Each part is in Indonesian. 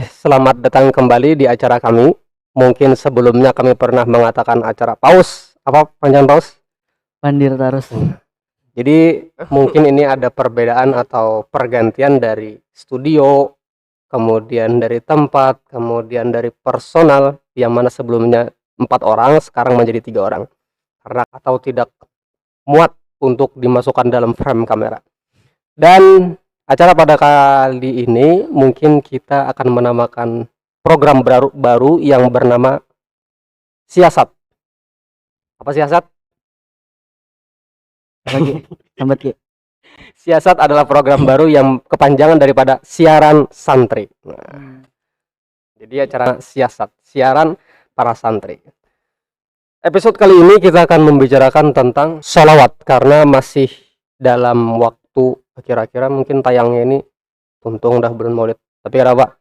Selamat datang kembali di acara kami. Mungkin sebelumnya kami pernah mengatakan acara paus. Apa panjang paus? Pandir terus. Jadi mungkin ini ada perbedaan atau pergantian dari studio, kemudian dari tempat, kemudian dari personal yang mana sebelumnya 4 orang, sekarang menjadi 3 orang. Karena atau tidak muat untuk dimasukkan dalam frame kamera. Dan acara pada kali ini mungkin kita akan menamakan program baru yang bernama Siasat. Apa siasat? Lagi sambat Ki. Siasat adalah program baru yang kepanjangan daripada siaran santri. Nah, jadi acara siasat, siaran para santri. Episode kali ini kita akan membicarakan tentang sholawat karena masih dalam waktu kira-kira mungkin tayangnya ini untung udah bulan Maulid. Tapi kenapa?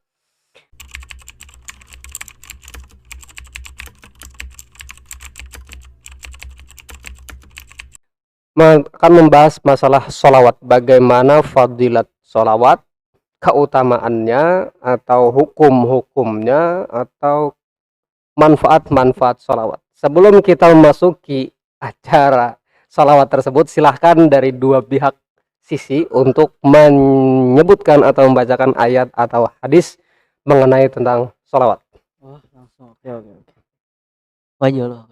Akan membahas masalah sholawat, bagaimana fadilat sholawat, keutamaannya atau hukum-hukumnya atau manfaat-manfaat sholawat. Sebelum kita memasuki acara sholawat tersebut, silahkan dari dua pihak sisi untuk menyebutkan atau membacakan ayat atau hadis mengenai tentang sholawat. Oh, langsung. Oke. Wajah lo.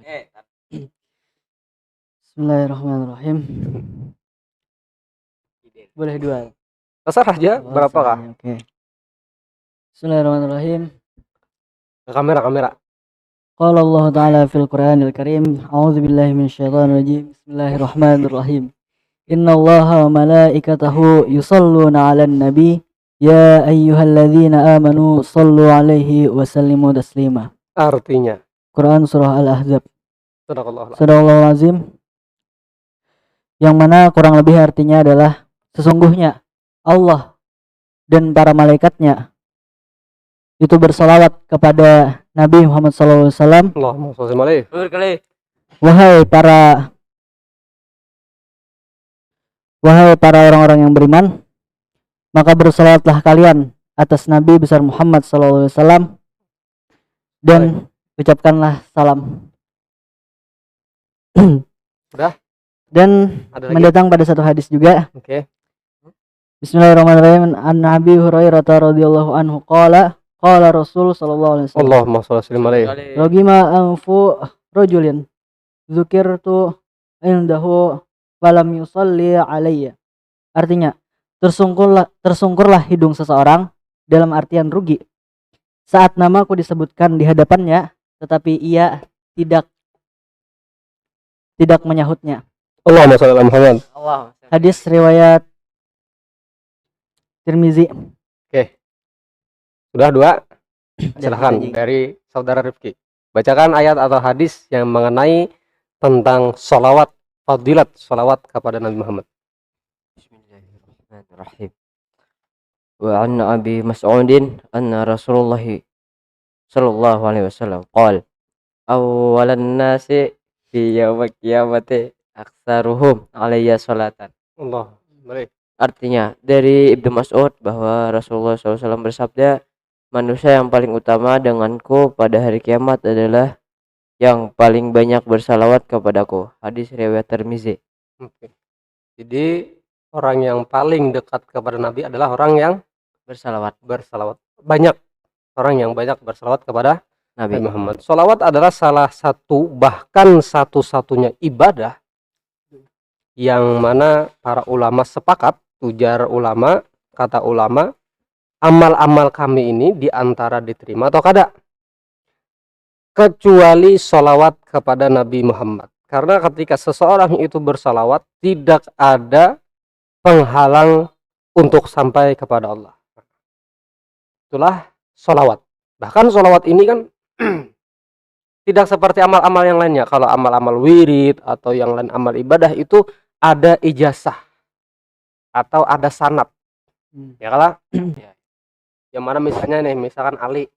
Bismillahirrahmanirrahim. Boleh dua. Terserah aja Oh, berapa kah? Oke. Bismillahirrahmanirrahim. Kamera. Qala Allah Ta'ala fil Qur'anil Karim. A'udzu billahi minasyaitonir rajim. Bismillahirrahmanirrahim. Innallaha wa malaikatahu yusholluna 'alan nabi. Ya ayyuhalladzina amanu shallu 'alaihi wa sallimu taslima. Artinya Quran surah Al-Ahzab. Sadaqallahul azim. Yang mana kurang lebih artinya adalah sesungguhnya Allah dan para malaikatnya itu bersolawat kepada Nabi Muhammad SAW. Allahumma sholli alaihi. Wahai para orang-orang yang beriman, maka bersolawatlah kalian atas Nabi besar Muhammad SAW dan ucapkanlah salam. Udah? Dan mendatang pada satu hadis juga. Oke. Bismillahirrahmanirrahim. An Nabi Hurairah radhiyallahu anhu qala Rasul sallallahu alaihi wasallam. Allahumma sholli alaihi. Ragima anfu rajulin dzukirtu indahu falam yusalli alayya. Artinya, tersungkurlah hidung seseorang dalam artian rugi saat namaku disebutkan di hadapannya tetapi ia tidak menyahutnya. Allahumma sholli ala Muhammad. Hadis riwayat Tirmizi. Oke. Sudah dua? Silahkan dari saudara Rifki. Bacakan ayat atau hadis yang mengenai tentang sholawat, fadilat sholawat kepada Nabi Muhammad. Bismillahirrahmanirrahim. Wa an Abi Mas'udin anna Rasulullah sallallahu alaihi wasallam qala awwalan nasi fi yaumil qiyamati aktsaruhum alayya salatan. Allah. Baik. Artinya dari Ibnu Mas'ud bahwa Rasulullah SAW bersabda, manusia yang paling utama denganku pada hari kiamat adalah yang paling banyak bersalawat kepadaku. Hadis riwayat Tirmizi. Oke. Jadi orang yang paling dekat kepada Nabi adalah orang yang Bersalawat. Banyak orang yang banyak bersalawat kepada Nabi Muhammad. Salawat adalah salah satu bahkan satu-satunya ibadah yang mana para ulama sepakat, ujar ulama, kata ulama, amal-amal kami ini diantara diterima atau kada, kecuali sholawat kepada Nabi Muhammad. Karena ketika seseorang itu bersalawat, tidak ada penghalang untuk sampai kepada Allah. Itulah sholawat. Bahkan sholawat ini kan tidak seperti amal-amal yang lainnya. Kalau amal-amal wirid atau yang lain amal ibadah itu ada ijazah atau ada sanad. Ya kalah. Yang mana misalnya nih, misalkan Ali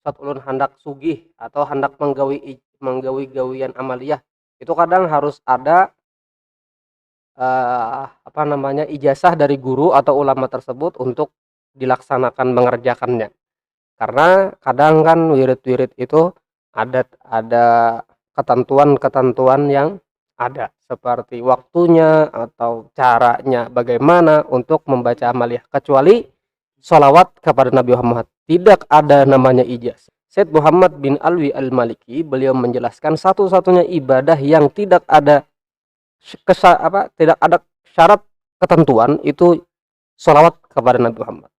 saat ulun hendak sugih atau hendak menggawi gawian amaliyah, itu kadang harus ada ijazah dari guru atau ulama tersebut untuk dilaksanakan mengerjakannya. Karena kadang kan wirid-wirid itu ada ketentuan-ketentuan yang ada, seperti waktunya atau caranya bagaimana untuk membaca amaliyah, kecuali sholawat kepada Nabi Muhammad tidak ada namanya ijazah. Syed Muhammad bin Alwi Al-Maliki beliau menjelaskan satu-satunya ibadah yang tidak ada tidak ada syarat ketentuan itu sholawat kepada Nabi Muhammad.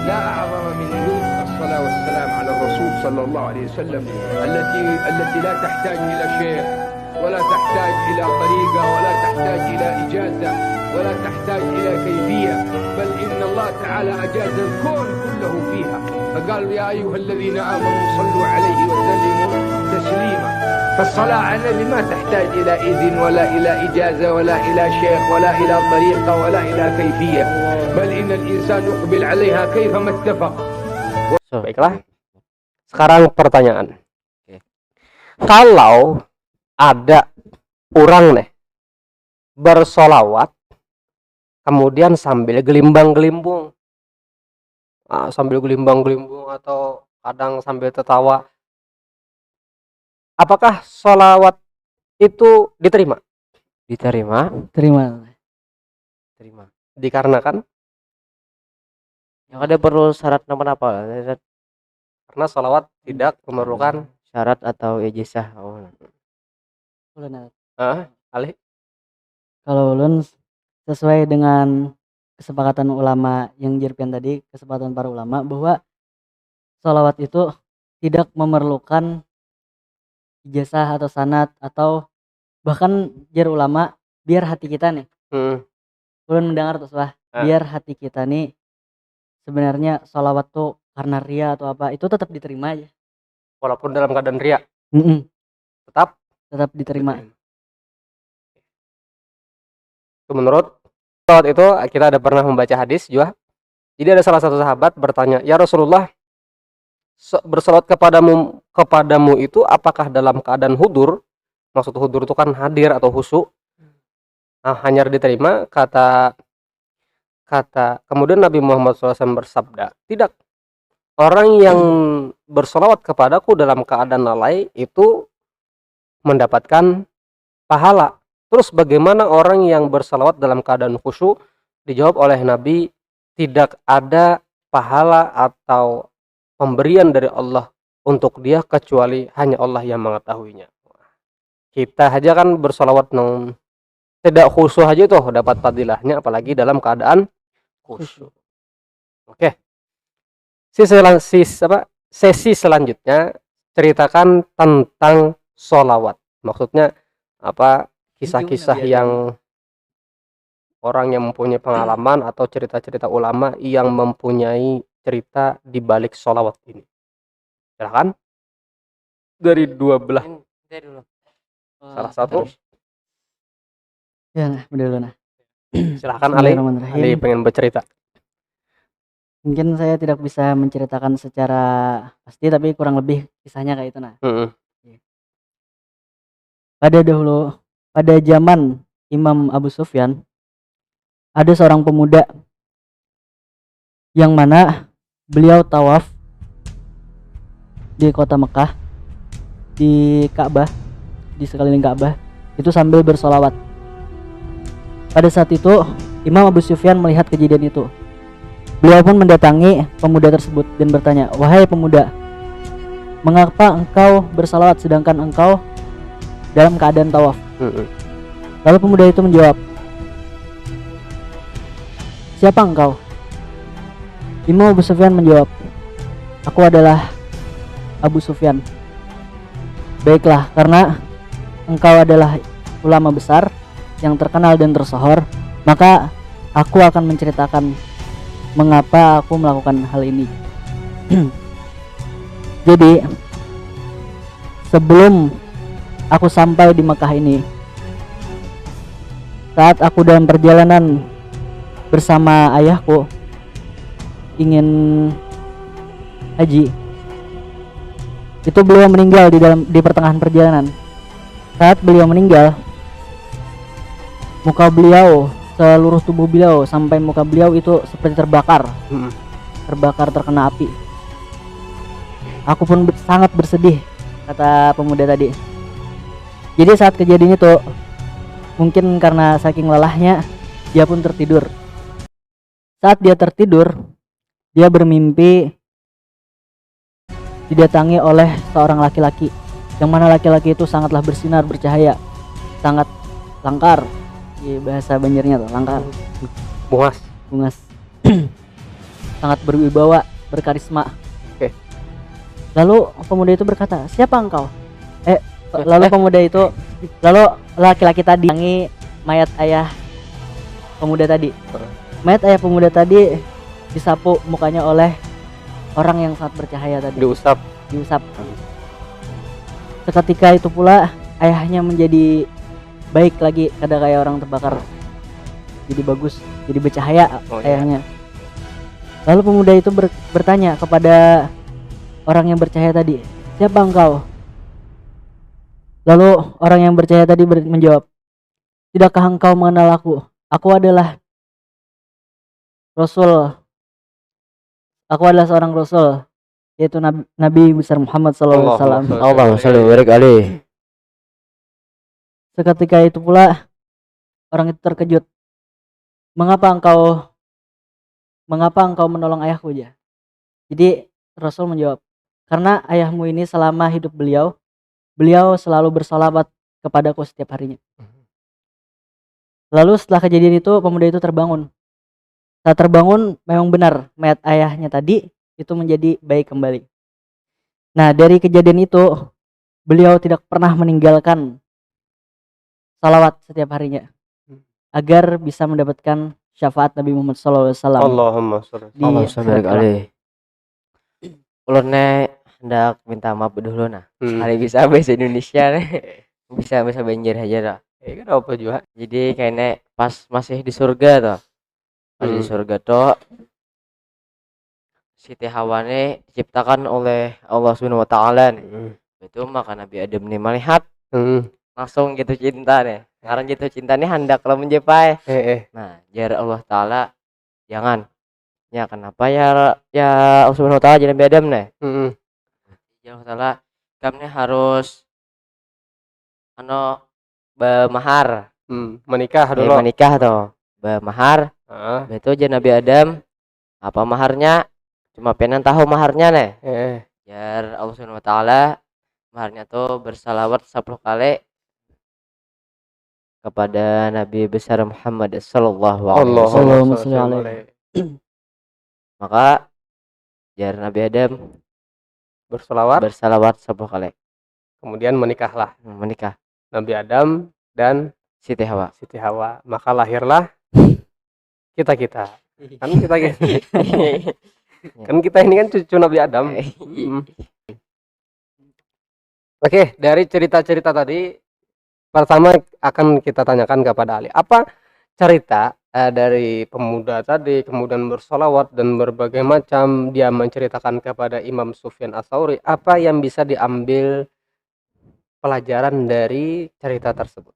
لا أعظم من الصلاة والسلام على الرسول صلى الله عليه وسلم التي لا تحتاج إلى شيء ولا تحتاج إلى طريقة ولا تحتاج إلى إجازة ولا تحتاج إلى كيفية، بل إن الله تعالى أجاز الكون كله فيها، فقال يا أيها الذين آمنوا صلوا عليه وسلموا تسليما. فالصلاة على النبي ما تحتاج إلى إذن ولا إلى إجازة ولا إلى شيخ ولا إلى طريقة ولا إلى كيفية، بل إن الإنسان يقبل عليها كيفما اتفق. Baiklah. Sekarang pertanyaan. Kalau ada orang nih bersolawat kemudian sambil gelimbang-gelimbung, sambil gelimbang-gelimbung atau kadang sambil tertawa, apakah solawat itu diterima? Diterima. Terima. Dikarenakan Yang ada perlu syarat apa? karena solawat tidak memerlukan Syarat atau ijazah. Ulun, alih. kalau ulun sesuai dengan kesepakatan ulama yang jirpian tadi, kesepakatan para ulama bahwa sholawat itu tidak memerlukan ijazah atau sanad, atau bahkan jar ulama biar hati kita nih, ulun mendengar tuh biar hati kita nih sebenarnya sholawat tuh karena ria atau apa, itu tetap diterima aja Walaupun dalam keadaan riya tetap diterima. Itu menurut sahabat itu kita ada pernah membaca hadis juga. Jadi ada salah satu sahabat bertanya, ya Rasulullah, bersolawat kepadamu itu apakah dalam keadaan hudur? Maksud hudur itu kan hadir atau khusyuk. Hanya diterima, kata kemudian Nabi Muhammad SAW bersabda, tidak, orang yang bersolawat kepadaku dalam keadaan lalai itu mendapatkan pahala. Terus bagaimana orang yang bersolawat dalam keadaan khusyuk? Dijawab oleh Nabi, tidak ada pahala atau pemberian dari Allah untuk dia kecuali hanya Allah yang mengetahuinya. Kita aja kan bersolawat tidak khusyuk aja tuh dapat fadilahnya, apalagi dalam keadaan khusyuk. Oke. Sesi selanjutnya ceritakan tentang sholawat. Maksudnya apa? Kisah-kisah yang orang yang mempunyai pengalaman atau cerita-cerita ulama yang mempunyai cerita di balik sholawat ini. Silakan. Dari dua belah. Salah satu. Ya, udah dulu nah. Silakan Ali. Ali pengen bercerita. Mungkin saya tidak bisa menceritakan secara pasti, tapi kurang lebih kisahnya kayak itu nah. Pada zaman Imam Abu Sufyan, ada seorang pemuda yang mana beliau tawaf di kota Mekah, di Ka'bah, di sekeliling Ka'bah itu sambil bersolawat. Pada saat itu Imam Abu Sufyan melihat kejadian itu. Beliau pun mendatangi pemuda tersebut dan bertanya, wahai pemuda, mengapa engkau bersalawat sedangkan engkau dalam keadaan tawaf? Lalu pemuda itu menjawab, siapa engkau? Imam Abu Sufyan menjawab, aku adalah Abu Sufyan. Baiklah, karena engkau adalah ulama besar yang terkenal dan tersohor, maka aku akan menceritakan mengapa aku melakukan hal ini. Jadi sebelum aku sampai di Mekah ini, saat aku dalam perjalanan bersama ayahku ingin haji, itu beliau meninggal di pertengahan perjalanan. Saat beliau meninggal, muka beliau, seluruh tubuh beliau sampai muka beliau itu seperti terbakar, terkena api. Aku pun sangat bersedih, kata pemuda tadi. Jadi saat kejadian itu, mungkin karena saking lelahnya, dia pun tertidur. Saat dia tertidur, dia bermimpi didatangi oleh seorang laki-laki, yang mana laki-laki itu sangatlah bersinar, bercahaya, sangat langkar. Di bahasa Banjarnya tuh, langkar, Bungas. bungas. Sangat berwibawa, berkarisma. Oke. Lalu pemuda itu berkata, "Siapa engkau?" Lalu laki-laki tadi mendatangi mayat ayah pemuda tadi. Mayat ayah pemuda tadi disapu mukanya oleh orang yang sangat bercahaya tadi. Diusap. Seketika itu pula ayahnya menjadi baik lagi, kada kayak orang terbakar. Jadi bagus, jadi bercahaya ayahnya. Lalu pemuda itu bertanya kepada orang yang bercahaya tadi, "Siapa engkau?" Lalu orang yang bercahaya tadi menjawab, "Tidakkah engkau mengenal aku? Aku adalah Rasul. Aku adalah seorang Rasul, yaitu Nabi besar Muhammad SAW." Allahumma sholli wa barik alaihi. Seketika itu pula orang itu terkejut. Mengapa engkau menolong ayahku ya? Jadi Rasul menjawab, "Karena ayahmu ini selama hidup beliau selalu bersolawat kepadaku setiap harinya." Lalu setelah kejadian itu pemuda itu terbangun. Saat terbangun memang benar mayat ayahnya tadi itu menjadi baik kembali. Nah, dari kejadian itu beliau tidak pernah meninggalkan salawat setiap harinya agar bisa mendapatkan syafaat Nabi Muhammad SAW Allahumma sholli. di Allahumma barik akhirat kelak. alaihi. Ulunnya hendak minta maaf dulu nah. Hari bisa bahasa Indonesia nih. Bisa Banjar aja dah. Kan apa juga? Jadi kayaknya pas masih di surga tuh. Pas di surga tuh Siti Hawa nih diciptakan oleh Allah Subhanahu wa taala nih. Itu maka Nabi Adam nih melihat langsung gitu cinta nih. Karena gitu cinta nih hendak kalau menjepai. Nah, jar Allah taala jangan. Ya kenapa ya Allah Subhanahu wa taala jadi Nabi Adam nih? Ya Allah taala kami harus bermahar. Menikah dulu. Menikah tuh. Bermahar. Itu aja Nabi Adam apa maharnya? Cuma pengen tahu maharnya nih. Jar Allah Subhanahu wa taala maharnya tuh bersalawat 10 kali kepada Nabi besar Muhammad sallallahu alaihi wasallam. Maka jar Nabi Adam bersalawat 10 kali. Kemudian menikah Nabi Adam dan Siti Hawa. Maka lahirlah kita. Kan kita kan kita ini kan cucu Nabi Adam. Oke, dari cerita-cerita tadi pertama akan kita tanyakan kepada Ali. Apa cerita dari pemuda tadi kemudian bersolawat dan berbagai macam dia menceritakan kepada Imam Sufyan Ats-Tsauri, apa yang bisa diambil pelajaran dari cerita tersebut?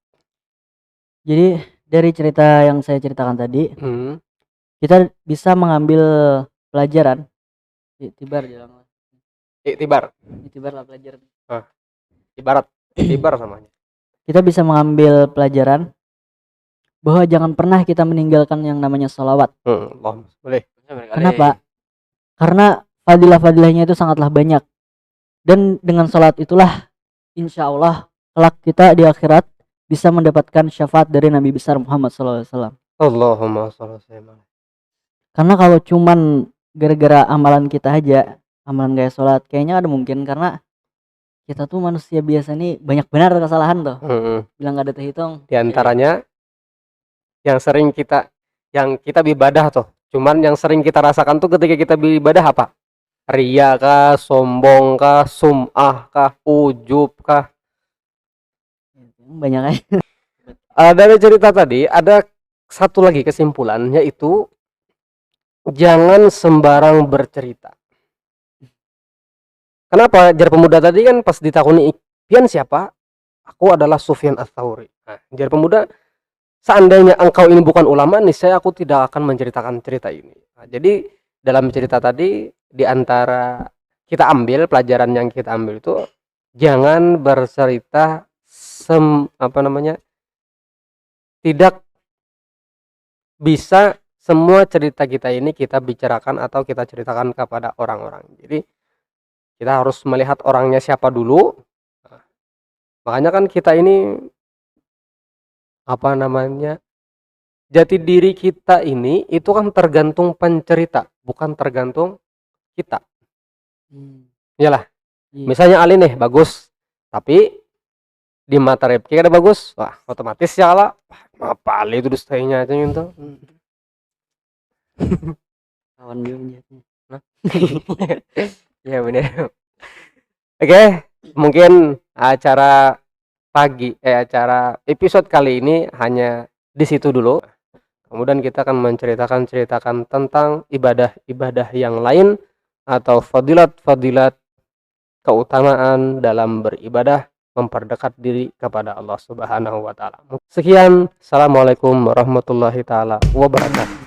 Jadi dari cerita yang saya ceritakan tadi, kita bisa mengambil pelajaran. Iktibar lah pelajaran. Iktibar namanya. Kita bisa mengambil pelajaran bahwa jangan pernah kita meninggalkan yang namanya sholawat. Boleh. Kenapa? Karena fadilah-fadilahnya itu sangatlah banyak. Dan dengan sholat itulah insya Allah kelak kita di akhirat bisa mendapatkan syafaat dari Nabi besar Muhammad SAW. Allahumma sholli. Karena kalau cuman gara-gara amalan kita aja, amalan kayak sholat, kayaknya ada mungkin karena kita tuh manusia biasa nih banyak benar kesalahan tuh. Bilang gak ada terhitung. Di antaranya yang kita beribadah tuh. Cuman yang sering kita rasakan tuh ketika kita beribadah apa? Ria kah, sombong kah, sum'ah kah, ujub kah? Banyak aja. Dari cerita tadi ada satu lagi kesimpulan, yaitu jangan sembarang bercerita. Kenapa? Jar pemuda tadi kan pas ditakuni, "Pian siapa?" "Aku adalah Sufyan Ats-Tsauri." Nah, jar pemuda, "Seandainya engkau ini bukan ulama nih, aku tidak akan menceritakan cerita ini." Nah, jadi dalam cerita tadi di antara kita ambil, pelajaran yang kita ambil itu jangan bercerita tidak bisa semua cerita kita ini kita bicarakan atau kita ceritakan kepada orang-orang. Jadi kita harus melihat orangnya siapa dulu. Nah, makanya kan kita ini jati diri kita ini itu kan tergantung pencerita, bukan tergantung kita. Iyalah. Iya. Misalnya Ali nih bagus, tapi di mata Rifki ada bagus, wah otomatis ya lah. Apa Ali itu dustainya aja gitu. Kawan dia menjadinya. Ya benar. Oke, mungkin acara episode kali ini hanya di situ dulu. Kemudian kita akan menceritakan tentang ibadah-ibadah yang lain atau fadilat-fadilat keutamaan dalam beribadah memperdekat diri kepada Allah Subhanahu wa taala. Sekian, assalamualaikum warahmatullahi taala wabarakatuh.